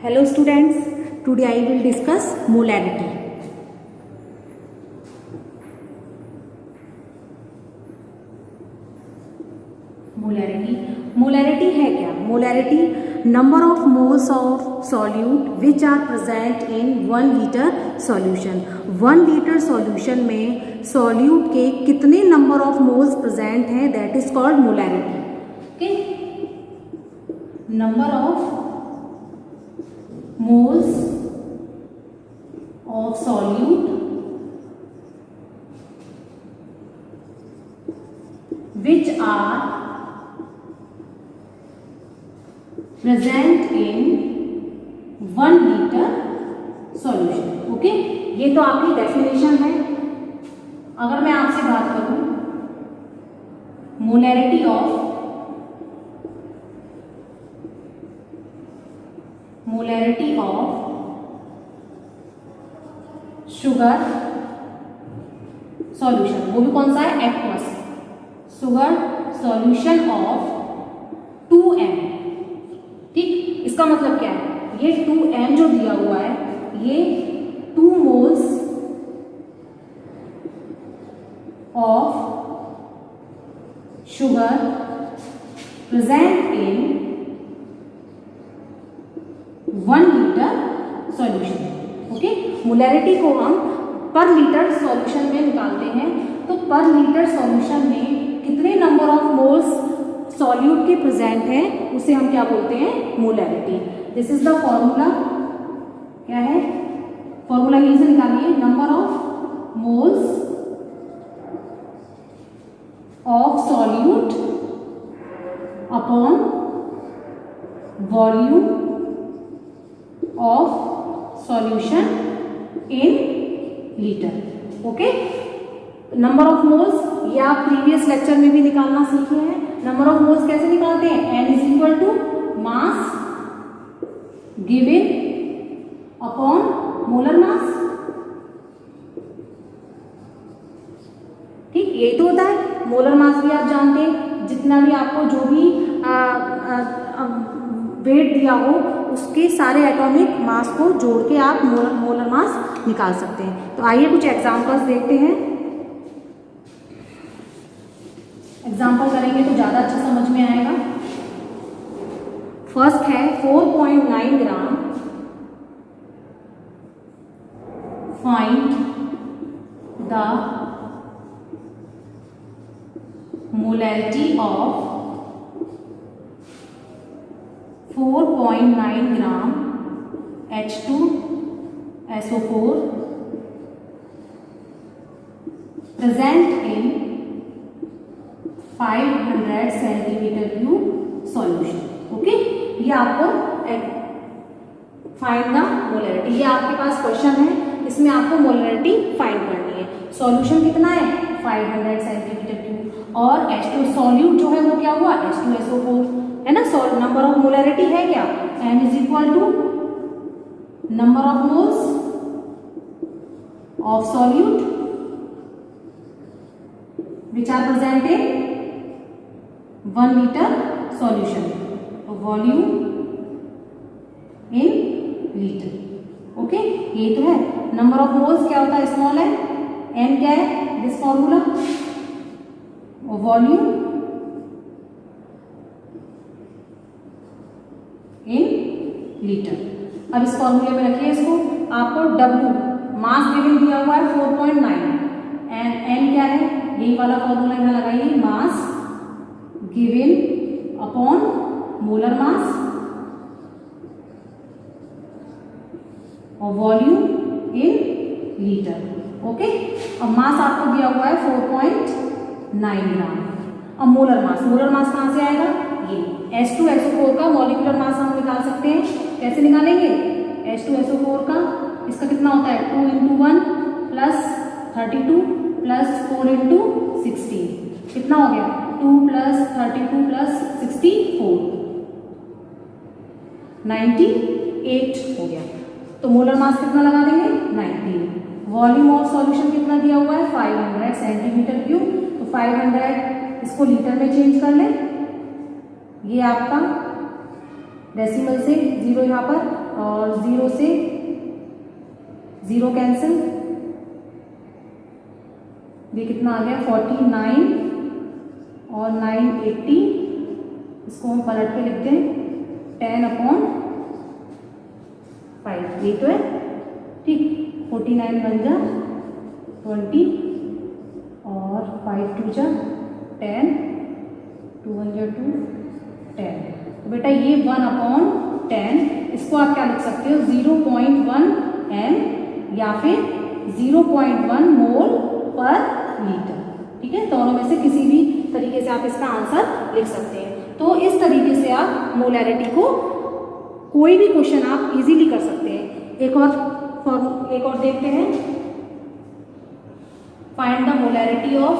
Hello students, today I will discuss molarity. Molarity है क्या? Molarity number of moles of solute which are present in 1 liter solution. 1 liter solution में solute के कितने number of moles present हैं, that is called molarity. Okay? Number of moles of solute which are present in 1 liter solution. Okay, ये तो आपकी definition है. अगर मैं आपसे बात करूं मोलैरिटी ऑफ शुगर सॉल्यूशन, वो भी कौन सा है? Aqueous. Sugar solution of 2m. ठीक, इसका मतलब क्या है? ये 2m जो दिया हुआ है, ये 2 moles of sugar present in 1 litre solution. Okay, molarity को हम पर लीटर सॉल्यूशन में निकालते हैं. तो पर लीटर सॉल्यूशन में कितने नंबर ऑफ मोल्स सॉल्यूट के प्रेजेंट हैं, उसे हम क्या बोलते हैं? Molarity. This is the formula. क्या है फॉर्मूला? यहीं से निकालिए. Number of moles of solute upon volume of solution in litre. Okay, number of moles ये आप प्रीवियस लेक्चर में भी निकालना सीखे हैं. नंबर ऑफ मोल्स कैसे निकालते हैं? n is equal to mass given upon molar mass. ठीक, यही तो होता है. मोलर मास भी आप जानते हैं. जितना भी आपको जो भी वेट दिया हो, उसके सारे एटॉमिक मास को जोड़ के आप मोलर मास निकाल सकते हैं. तो आइए कुछ एग्जांपल्स देखते हैं. एग्जाम्पल करेंगे तो ज़्यादा अच्छा समझ में आएगा. फर्स्ट है 4.9 gram. Find the molarity of 4.9 gram H2SO4 present in 500 centimetre cube solution. Okay, ये आपको फाइंड द मोलैरिटी. ये आपके पास क्वेश्चन है, इसमें आपको मोलैरिटी फाइंड करनी है. सॉल्यूशन कितना है? 500 सेंटीमीटर क्यूब. और H2 सॉल्यूट जो है वो क्या हुआ? H2SO4 है ना. नंबर ऑफ मोलैरिटी है क्या? m is equal to number of moles of solute which are present in 1 litre solution. Volume in litre. Okay, ये तो है. नंबर ऑफ मोल्स क्या होता है? स्मॉल है. n क्या है? This formula. Volume in litre. अब इस फॉर्मूले में रखिए इसको. आपको W मास गिवन दिया हुआ है 4.9 एंड n क्या है? यही वाला फॉर्मूला यहाँ लगाइए. मास गिवन अपॉन मोलर मास और वॉल्यूम इन लीटर. ओके, अब मास आपको दिया हुआ है 4.9 ग्राम. अब मोलर मास कहाँ से आएगा? ये H2SO4 का मॉलिक्यूलर मास हम निकाल सकते हैं. कैसे निकालेंगे? H2SO4 का इसका कितना होता है? 2 × 1 प्लस 32 प्लस 4 × 16. कितना हो गया? 2 प्लस 32 प्लस 64 98 हो गया. तो मोलर मास कितना लगा देंगे? 19. वॉल्यूम ऑफ सॉल्यूशन कितना दिया हुआ है? 500 सेंटीमीटर क्यूब. तो 500 इसको लीटर में चेंज कर ले. ये आपका डेसिमल से 0 यहाँ पर और 0 से 0 कैंसिल, ये कितना आ गया 49 और 9 80, इसको हम पलट के लिखते हैं 10/5, ये तो है ठीक। 49 बन जा 20 और 5 2 जा 10, 2 1 जा 2 10। तो बेटा ये 1/10, इसको आप क्या लिख सकते हो 0.1 m या फिर 0.1 मोल पर लीटर। ठीक है, दोनों में से किसी भी तरीके से आप इसका आंसर लिख सकते हैं। तो इस तरीके से आप मोलैरिटी को कोई भी क्वेश्चन आप इजीली कर सकते हैं। एक और देखते हैं, find the molarity of,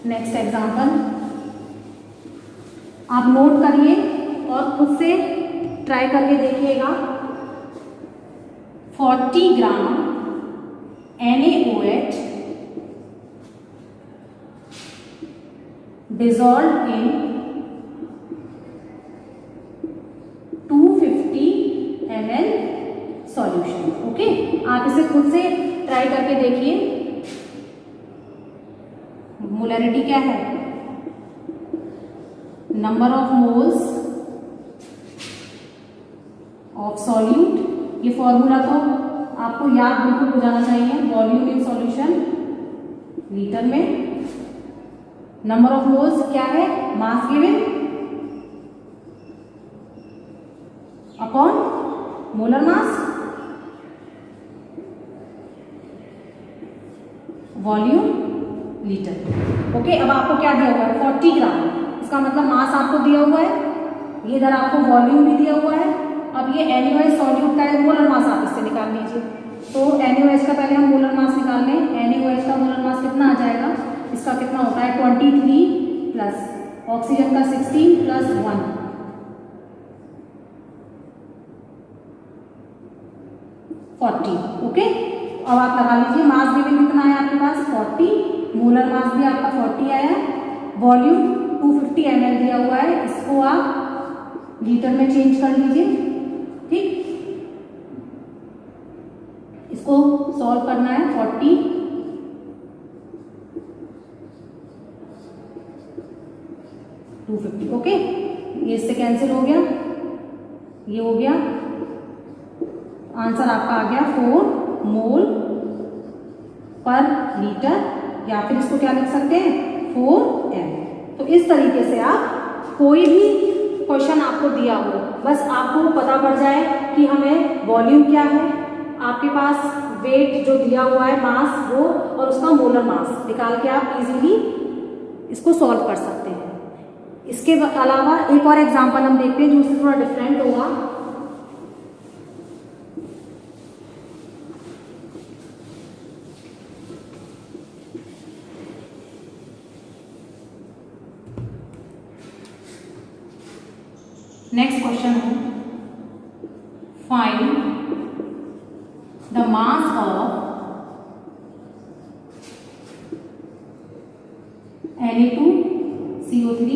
next example आप नोट करिए और खुद से ट्राई करके देखिएगा। 40 ग्राम NaOH dissolved in 250 ml solution. Okay, आप इसे खुद से ट्राई करके देखिए। मोलैरिटी क्या है, number of moles of solute. ये फॉर्मूला तो आपको याद बिल्कुल हो जाना चाहिए, वॉल्यूम इन सॉल्यूशन लीटर में। नंबर ऑफ मोल्स क्या है, मास गिवन अपॉन मोलर मास, वॉल्यूम लीटर। ओके, अब आपको क्या दिया हुआ है 40 ग्राम, इसका मतलब मास आपको दिया हुआ है, ये इधर आपको वॉल्यूम भी दिया हुआ है। अब ये NaOH सॉल्यूट का है, मोलर मास आप इससे निकाल लीजिए। तो NaOH का पहले हम मोलर मास निकाल लें। NaOH का मोलर मास कितना आ जाएगा, इसका कितना होता है 23 प्लस ऑक्सीजन का 16 प्लस 1, 40। ओके, अब आप लगा लीजिए मास गिवन कितना है आपके पास 40, मोलर मास भी आपका 40 आया, वॉल्यूम 250 ml दिया हुआ है, इसको आप लीटर में चेंज कर लीजिए। ठीक, इसको सॉल्व करना है 40 250। ओके, ये इससे कैंसिल हो गया, ये हो गया, आंसर आपका आ गया 4 मोल पर लीटर, या फिर इसको क्या लिख सकते हैं 4 m। तो इस तरीके से आप कोई भी क्वेश्चन आपको दिया हो, बस आपको पता पड़ जाए कि हमें वॉल्यूम क्या है, आपके पास वेट जो दिया हुआ है मास वो, और उसका मोलर मास निकाल के आप इजीली इसको सॉल्व कर सकते हैं। इसके अलावा एक और एग्जांपल हम देखते हैं जो उससे थोड़ा डिफरेंट होगा। नेक्स्ट क्वेश्चन है, find the mass of Na2CO3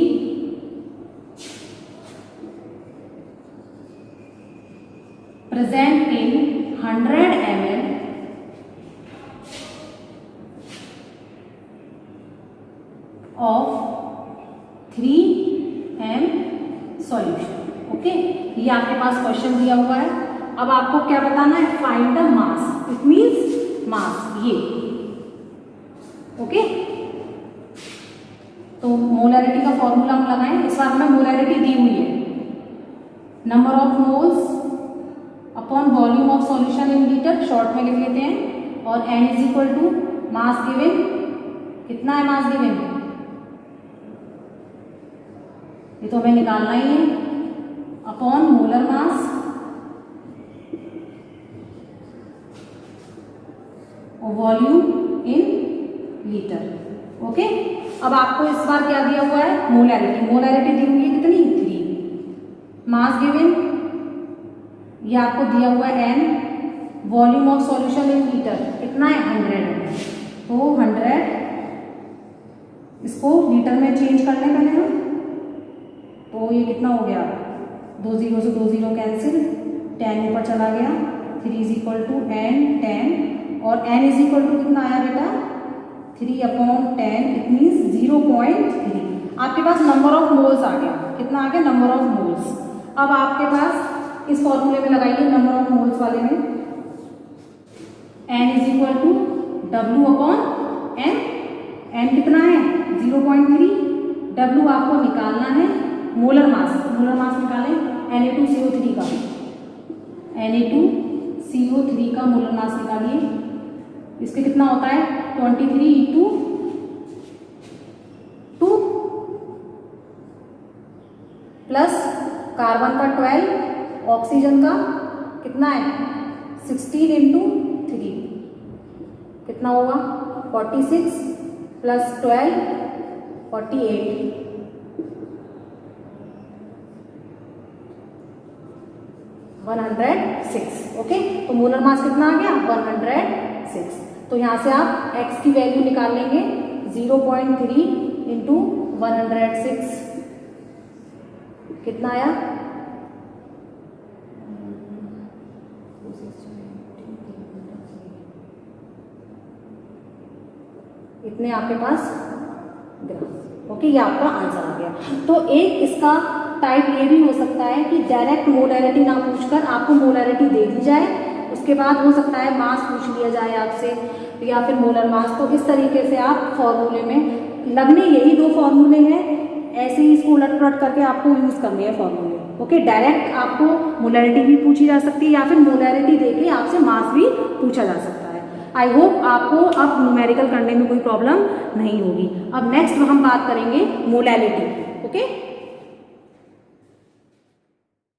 present in 100 ml of 3m solution. Okay, ये आपके पास क्वेश्चन दिया हुआ है। अब आपको क्या बताना है, find the mass, it means mass ये। ओके, तो मोलैरिटी का फॉर्मूला हम लगाएं। इस बार हमें मोलैरिटी दी हुई है, number of moles upon volume of solution in litre, short में लिख लेते हैं, और n is equal to mass given, कितना है मास गिवन, ये तो हमें निकालना ही है, अपॉन मोलर मास और वॉल्यूम इन लीटर। ओके, अब आपको इस बार क्या दिया हुआ है, मोलैरिटी। मोलैरिटी दी हुई है कितनी 3, मास गिवन ये आपको दिया हुआ है n, volume of solution in litre कितना है 100, तो 100 इसको लीटर में चेंज कर लें पहले हम, तो ये कितना हो गया 2 0 से 2 0 कैंसिल, 10 ऊपर चला गया, 3 इज इक्वल टू n 10 और n इज इक्वल टू कितना आया बेटा 3/10, इट मीन्स 0.3। आपके पास नंबर ऑफ मोल्स आ गया, कितना आ गया नंबर ऑफ मोल्स। अब आपके पास इस फॉर्मूले में लगाइए नंबर ऑफ मोल्स वाले में, n is equal to W/m, n कितना है 0.3, W आपको निकालना है मोलर मास निकालें Na2CO3 का, Na2CO3 का मोलर मास निकालिए। इसके कितना होता है 23 × 2 प्लस कार्बन का 12, ऑक्सीजन का कितना है 16 × 3, कितना होगा 46 प्लस 12 48, 106। ओके, तो मोलर मास कितना आ गया 106। तो यहाँ से आप x की वैल्यू निकाल लेंगे 0.3 × 106, कितना आया इतने आपके पास ग्राम। ओके, ये आपका आंसर आ गया। तो एक इसका टाइप ये भी हो सकता है कि डायरेक्ट मोलैरिटी ना पूछकर आपको मोलैरिटी दे दी जाए, उसके बाद हो सकता है मास पूछ लिया जाए आपसे या फिर मोलर मास। तो इस तरीके से आप फॉर्मूले में लगने यही 2 फॉर्मूले हैं, ऐसे ही इसको उलट पलट करके आपको यूज करने हैं फॉर्मूले। ओके, डायरेक्ट आपको मोलैरिटी भी पूछी जा सकती है या फिर मोलैरिटी देके आपसे मास भी पूछा जा सकता है। आई होप आपको अब न्यूमेरिकल करने में कोई प्रॉब्लम नहीं होगी। अब नेक्स्ट हम बात करेंगे मोलैलिटी। ओके।